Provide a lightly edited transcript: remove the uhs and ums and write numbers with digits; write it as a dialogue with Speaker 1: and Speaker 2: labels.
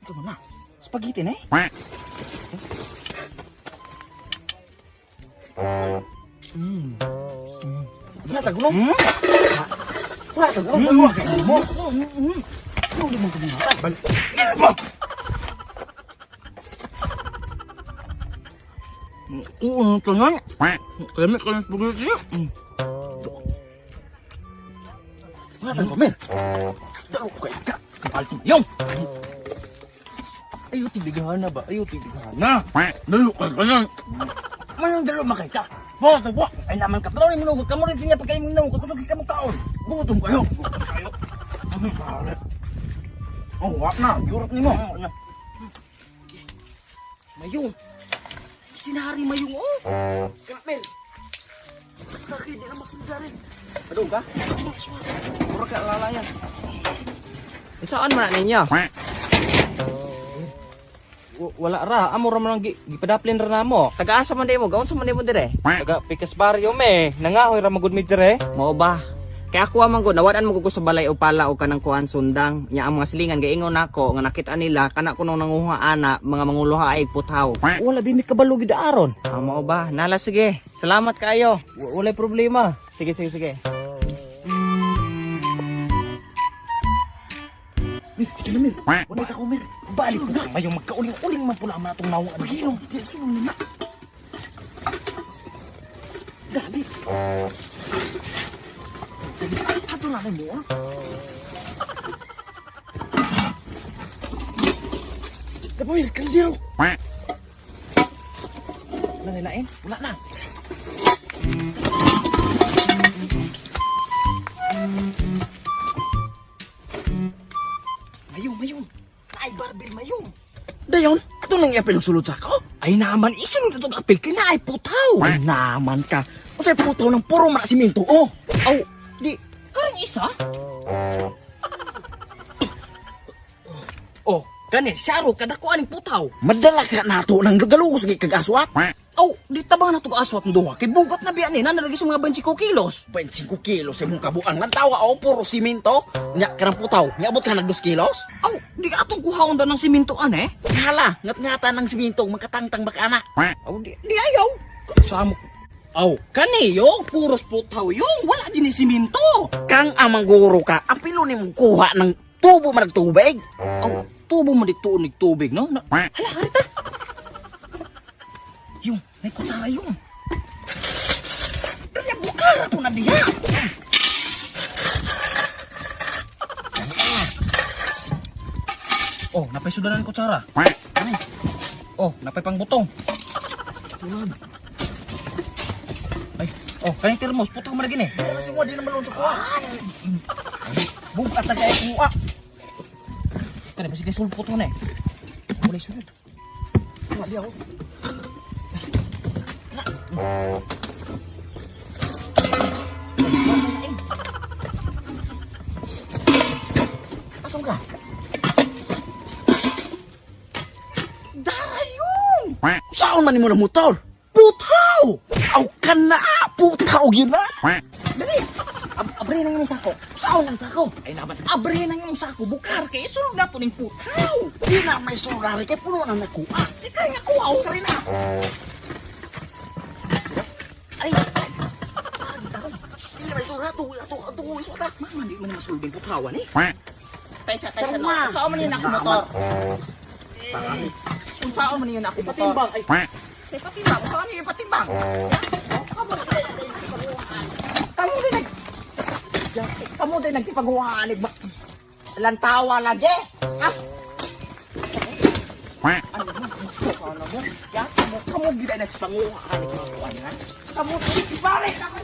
Speaker 1: Ito na. Spaghetti na eh. Wala tagulong. Wala tagulong. Dalawa kayo mo. Ano mo kumain? Balik. Ano ito nga? Kalamit ka ng spaghetti. Wala tagulong, men. Dalawa kayo ka. Kapalit mo yung. Ayaw tibigahan na ba? Ayaw tibigahan na. Dalo ka ganyan. Manong dalo makay ka. Mga tagwa. Ay naman ka. Taraw yung minugod ka mo rin siya pagkain mo minugod. Kusog ka mo taon. Butong kayo. Butong kayo. Oh, wak na. Yurot ni mo. Mayong. Sinari mayong oh. Kamel. Bakit di na masundari? Aduh ka? Pura ka lalayan.
Speaker 2: Saan man ninyo?
Speaker 1: Wala ra, amo ra man gipadaplin ra namo.
Speaker 2: Taga-asa man di mo? Gawon sa man di mo dire?
Speaker 1: Taga Pikas Barrio me, nangahoy ra magud mi dire.
Speaker 2: Mao ba? Kaya ako amang gud nawadan mo ko sa balay o pala o kanang kuan sundang. Nya ang mga silingan gaingon nako nga nakita nila kana kuno nanguha ana mga manguluha ay putaw.
Speaker 1: Wala din mi kabalo gid aron.
Speaker 2: Mao ba? Nala sige. Salamat kayo.
Speaker 1: Wala problema.
Speaker 2: Sige.
Speaker 1: Sige na, Mir. Wala ka ko, Mir. Balik na. Mayong magkauling-uling man pula man itong nawang ano. Pahilong. Sunong na. Dali. Ato na mo, ah. Dapo, Mir. Kaldero. Wala nilain? Wala na. Mayong. Ay, barber, mayong.
Speaker 3: Dayon, ito nang iapil sulod sa ako.
Speaker 1: Ay naman, isunod itong apel kay na ay putaw.
Speaker 3: Ay naman ka. Kasi putaw ng puro marasimento. Oh,
Speaker 1: Aw, di, karang isa? Oh, gani, syaro, kadakuan ng putaw.
Speaker 3: madala ka nato ng galugos kay kagaswat.
Speaker 1: Aw, di tabang na ito aswat ng duha. Kay bugat na biyan na nalagay sa mga 25 kilos.
Speaker 3: 25 kilos sa mong kabuang. Lantawa o puro simento. Nya ka ng putaw. Nya abot ka ng 2 kilos.
Speaker 1: Aw, di atong kuhaon daw ng simintoan eh.
Speaker 3: Hala, ngat-ngata ng simento. Magkatangtang bakana.
Speaker 1: Aw, di ayaw. Samo. Aw, kani yung puros putaw yung. Wala din ni siminto.
Speaker 3: Kang amang guro ka. Ang pilo ni mong kuha ng tubo marag tubig.
Speaker 1: Aw, tubo mo diktuon ng tubig, no? Hala, harita. Yung, may kutsara yung. Kaya bukara po na diya. Oh, napay sudanan ng kutsara. Oh, napay pang butong. Ay, oh, kanyang termos, putong mo na gini.
Speaker 3: Kasi mo, di naman lang sa kuha.
Speaker 1: Bukat na kaya kuha. Kaya, basi kayo sulod putong na eh. Mulay sulod.
Speaker 3: Wali ako.
Speaker 1: Asam ka? Darayong!
Speaker 3: Saan man mo na motor?
Speaker 1: Putaw!
Speaker 3: Aw ka na! Putaw yun na!
Speaker 1: Dali! Abre na yung sako. Saan ang sako? Ay naman, abre na yung sako. Bukar kay sulog na po ng putaw.
Speaker 3: Di na may sulurari kay puno na nakuha.
Speaker 1: Di kaya nga kuha ka rin na. Ay!
Speaker 3: Di na may sulurari. Ito ko isuot ah.
Speaker 1: Mama, di man masulog yung putawan eh.
Speaker 2: Taysa
Speaker 3: Tama.
Speaker 2: no. Saan man yun ako motor? Kung saan man yun ako motor?
Speaker 1: Patimbang. Ay,
Speaker 2: Say patimbang. Saan yun yung patimbang? Kamu din nagtipaghuhanig ba? Lantawa lagi. Ah. Ano mo? Kamu gila na sa panguhanig. Kamu ibalik ako.